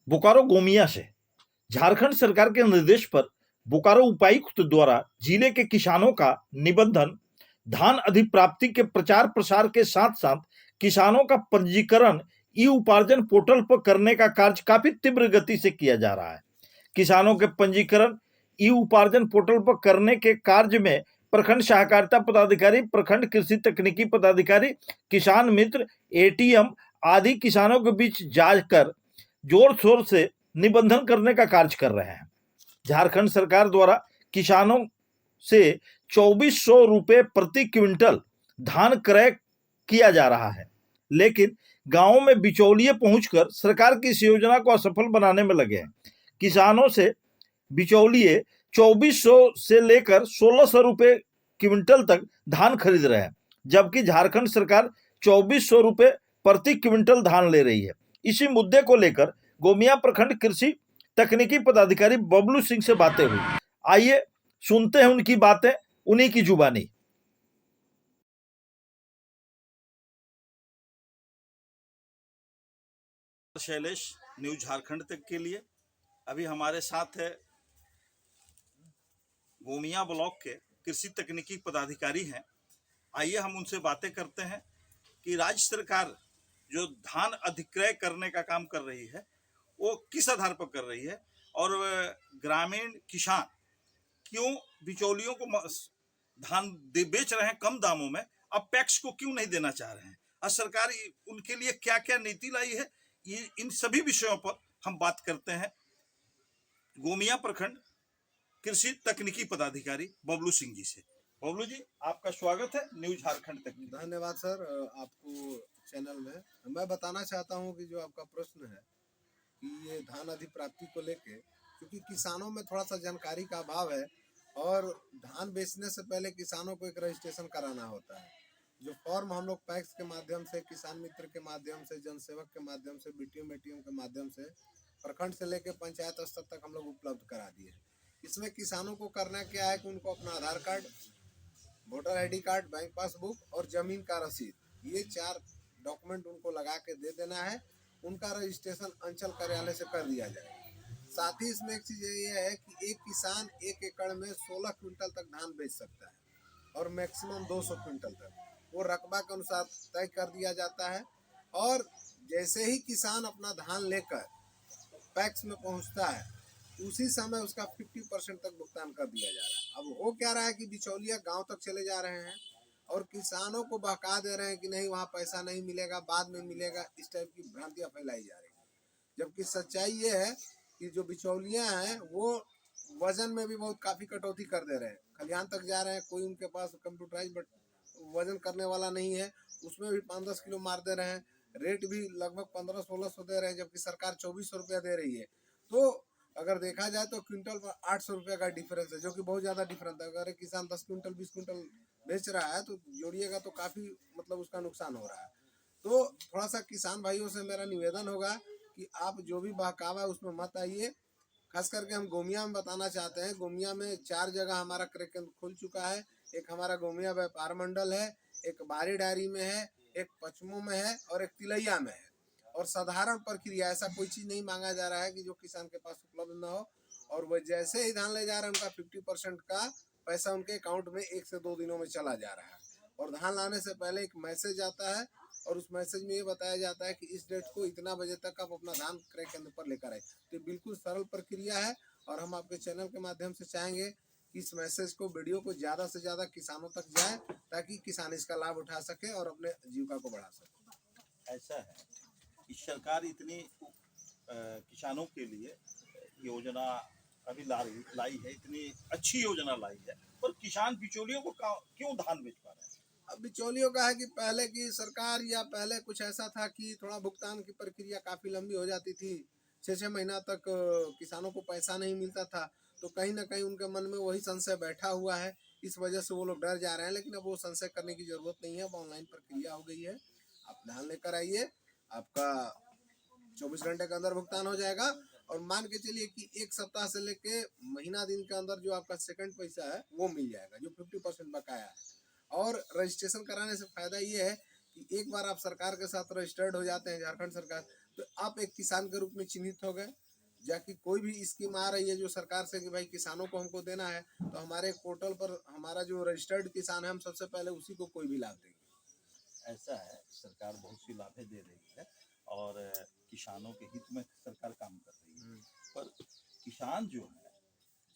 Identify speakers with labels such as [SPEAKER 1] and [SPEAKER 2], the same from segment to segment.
[SPEAKER 1] बोकारो गोमिया से झारखंड सरकार के निर्देश पर बोकारो उपायुक्त द्वारा जिले के किसानों का निबंधन, धान अधिप्राप्ति के प्रचार प्रसार के साथ साथ किसानों का पंजीकरण ई उपार्जन पोर्टल पर करने का कार्य काफी तीव्र गति से किया जा रहा है। किसानों के पंजीकरण ई उपार्जन पोर्टल पर करने के कार्य में प्रखंड सहकारिता पदाधिकारी, प्रखंड कृषि तकनीकी पदाधिकारी, किसान मित्र, एटीएम आदि किसानों के बीच जाकर जोर शोर से निबंधन करने का कार्य कर रहे हैं। झारखंड सरकार द्वारा किसानों से 2400 रुपये प्रति क्विंटल धान क्रय किया जा रहा है, लेकिन गांवों में बिचौलिए पहुंचकर सरकार की इस योजना को असफल बनाने में लगे हैं। किसानों से बिचौलिए 2400 से लेकर 1600 रुपये क्विंटल तक धान खरीद रहे हैं, जबकि झारखंड सरकार 2400 रुपये प्रति क्विंटल धान ले रही है। इसी मुद्दे को लेकर गोमिया प्रखंड कृषि तकनीकी पदाधिकारी बबलू सिंह से बातें हुई। आइए सुनते हैं उनकी बातें, उन्हीं की जुबानी। शैलेश, न्यूज झारखंड तक के लिए। अभी हमारे साथ है गोमिया ब्लॉक के कृषि तकनीकी पदाधिकारी हैं। आइए हम उनसे बातें करते हैं कि राज्य सरकार जो धान अधिक्रय करने का काम कर रही है वो किस आधार पर कर रही है, और ग्रामीण किसान क्यों बिचौलियों को धान बेच रहे हैं कम दामों में, अब पैक्स को क्यों नहीं देना चाह रहे हैं, और सरकार उनके लिए क्या क्या नीति लाई है, इन सभी विषयों पर हम बात करते हैं गोमिया प्रखंड कृषि तकनीकी पदाधिकारी बबलू सिंह जी से। बबलू जी, आपका स्वागत है न्यूज झारखंड तक।
[SPEAKER 2] धन्यवाद सर, आपको चैनल में मैं बताना चाहता हूं कि जो आपका प्रश्न है कि ये धान अधिप्राप्ति को लेके, क्योंकि किसानों में थोड़ा सा जानकारी का अभाव है और धान बेचने से पहले किसानों को एक रजिस्ट्रेशन कराना होता है। जो फॉर्म हम लोग पैक्स के माध्यम से, किसान मित्र के माध्यम से, जनसेवक के माध्यम से, बीटीएम के माध्यम से, प्रखंड से लेकर पंचायत स्तर तक हम लोग उपलब्ध करा दिए। इसमें किसानों को करना क्या है कि उनको अपना Aadhaar card, voter ID card, bank passbook और जमीन का रसीद, ये 4 डॉक्यूमेंट उनको लगा के दे देना है। उनका रजिस्ट्रेशन अंचल कार्यालय से कर दिया जाए। साथ ही इसमें एक चीज़ ये है कि एक किसान 1 एकड़ में 16 क्विंटल तक धान बेच सकता है और मैक्सिमम 200 क्विंटल तक, वो रकबा के अनुसार तय कर दिया जाता है। और जैसे ही किसान अपना धान लेकर पैक्स में पहुंचता है, उसी समय उसका 50% तक भुगतान कर दिया जा रहा है। अब हो क्या रहा है कि बिचौलिया गांव तक चले जा रहे हैं और किसानों को बहका दे रहे हैं कि नहीं वहाँ पैसा नहीं मिलेगा, बाद में मिलेगा, इस टाइप की भ्रांतियां फैलाई जा रही है। जबकि सच्चाई ये है कि जो बिचौलिया हैं वो वजन में भी बहुत काफ़ी कटौती कर दे रहे हैं। खलिहान तक जा रहे हैं, कोई उनके पास कंप्यूटराइज वजन करने वाला नहीं है, उसमें भी 5-10 किलो मार दे रहे हैं। रेट भी लगभग 1500-1600 दे रहे हैं, जबकि सरकार 2400 रुपया दे रही है। तो अगर देखा जाए तो क्विंटल पर 800 रुपये का डिफरेंस है, जो कि बहुत ज़्यादा डिफरेंस है। अगर एक किसान 10 क्विंटल 20 क्विंटल बेच रहा है तो जोड़िएगा तो काफ़ी मतलब उसका नुकसान हो रहा है। तो थोड़ा सा किसान भाइयों से मेरा निवेदन होगा कि आप जो भी बहकावा है उसमें मत आइए। खास करके हम गोमिया में बताना चाहते हैं, गोमिया में 4 जगह हमारा क्रय केंद्र खुल चुका है। एक हमारा गोमिया व्यापार मंडल है, एक बारी डायरी में है, एक पचमू में है और एक तिलैया में है। और साधारण प्रक्रिया, ऐसा कोई चीज़ नहीं मांगा जा रहा है कि जो किसान के पास उपलब्ध ना हो। और वो जैसे ही धान ले जा रहे हैं उनका 50% का पैसा उनके अकाउंट में 1 से 2 दिनों में चला जा रहा है। और धान लाने से पहले एक मैसेज आता है और उस मैसेज में ये बताया जाता है कि इस डेट को इतना बजे तक आप अपना धान क्रय केंद्र पर लेकर आए। तो बिल्कुल सरल प्रक्रिया है और हम आपके चैनल के माध्यम से चाहेंगे कि इस मैसेज को, वीडियो को ज़्यादा से ज़्यादा किसानों तक जाए ताकि किसान इसका लाभ उठा सके और अपने जीविका को बढ़ा सके।
[SPEAKER 1] ऐसा है, इस सरकार इतनी किसानों के लिए योजना अभी लाई है, इतनी अच्छी योजना लाई है, पर किसान बिचौलियों को क्यों धान बेच पा रहे हैं?
[SPEAKER 2] अब बिचौलियों का है कि पहले की सरकार या पहले कुछ ऐसा था कि थोड़ा भुगतान की प्रक्रिया काफ़ी लंबी हो जाती थी, 6-6 महीना तक किसानों को पैसा नहीं मिलता था। तो कहीं ना कहीं उनके मन में वही संशय बैठा हुआ है, इस वजह से वो लोग डर जा रहे हैं। लेकिन अब वो संशय करने की ज़रूरत नहीं है, अब ऑनलाइन प्रक्रिया हो गई है। आप धान लेकर आइए, आपका 24 घंटे के अंदर भुगतान हो जाएगा। और मान के चलिए कि 1 सप्ताह से लेके महीना दिन के अंदर जो आपका सेकंड पैसा है वो मिल जाएगा, जो 50% बकाया है। और रजिस्ट्रेशन कराने से फ़ायदा ये है कि एक बार आप सरकार के साथ रजिस्टर्ड हो जाते हैं, झारखंड सरकार, तो आप एक किसान के रूप में चिन्हित हो गए। जाकि कोई भी स्कीम आ रही है जो सरकार से कि भाई किसानों को हमको देना है, तो हमारे पोर्टल पर हमारा जो रजिस्टर्ड किसान है, हम सबसे पहले उसी को कोई भी लाभ देंगे।
[SPEAKER 1] ऐसा है, सरकार बहुत सी लाभें दे रही है और किसानों के हित में सरकार काम कर रही है, पर किसान जो है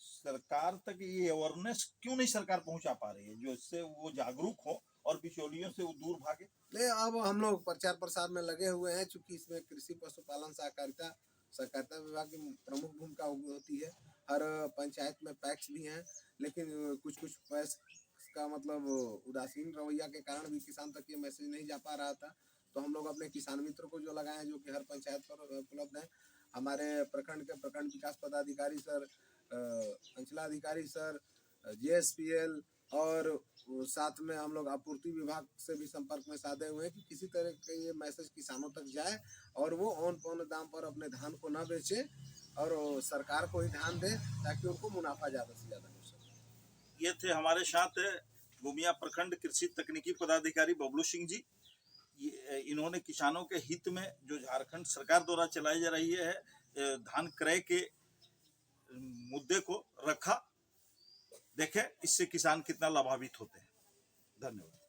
[SPEAKER 1] सरकार तक ये अवेयरनेस क्यों नहीं सरकार पहुंचा पा रही है जो इससे वो जागरूक हो और बिचौलियों से वो दूर भागे।
[SPEAKER 2] नहीं, अब हम लोग प्रचार प्रसार में लगे हुए हैं, चूंकि इसमें कृषि पशुपालन सहकारिता विभाग की प्रमुख भूमिका होती है। हर पंचायत में पैक्स भी हैं, लेकिन कुछ कुछ पैक्स का मतलब उदासीन रवैया के कारण भी किसान तक ये मैसेज नहीं जा पा रहा था। तो हम लोग अपने किसान मित्र को जो लगाए हैं, जो कि हर पंचायत पर उपलब्ध हैं। हमारे प्रखंड के प्रखंड विकास पदाधिकारी सर, अंचलाधिकारी सर, JSPL और साथ में हम लोग आपूर्ति विभाग से भी संपर्क में साधे हुए हैं कि किसी तरह के ये मैसेज किसानों तक जाए और वो औन पौन दाम पर अपने धान को न बेचे और सरकार को ही धान दे, ताकि उनको मुनाफा ज़्यादा से ज़्यादा हो सके।
[SPEAKER 1] ये थे हमारे साथ गोमिया प्रखंड कृषि तकनीकी पदाधिकारी बबलू सिंह जी। इन्होंने किसानों के हित में जो झारखंड सरकार द्वारा चलाई जा रही है धान क्रय के मुद्दे को रखा। देखें इससे किसान कितना लाभान्वित होते हैं। धन्यवाद।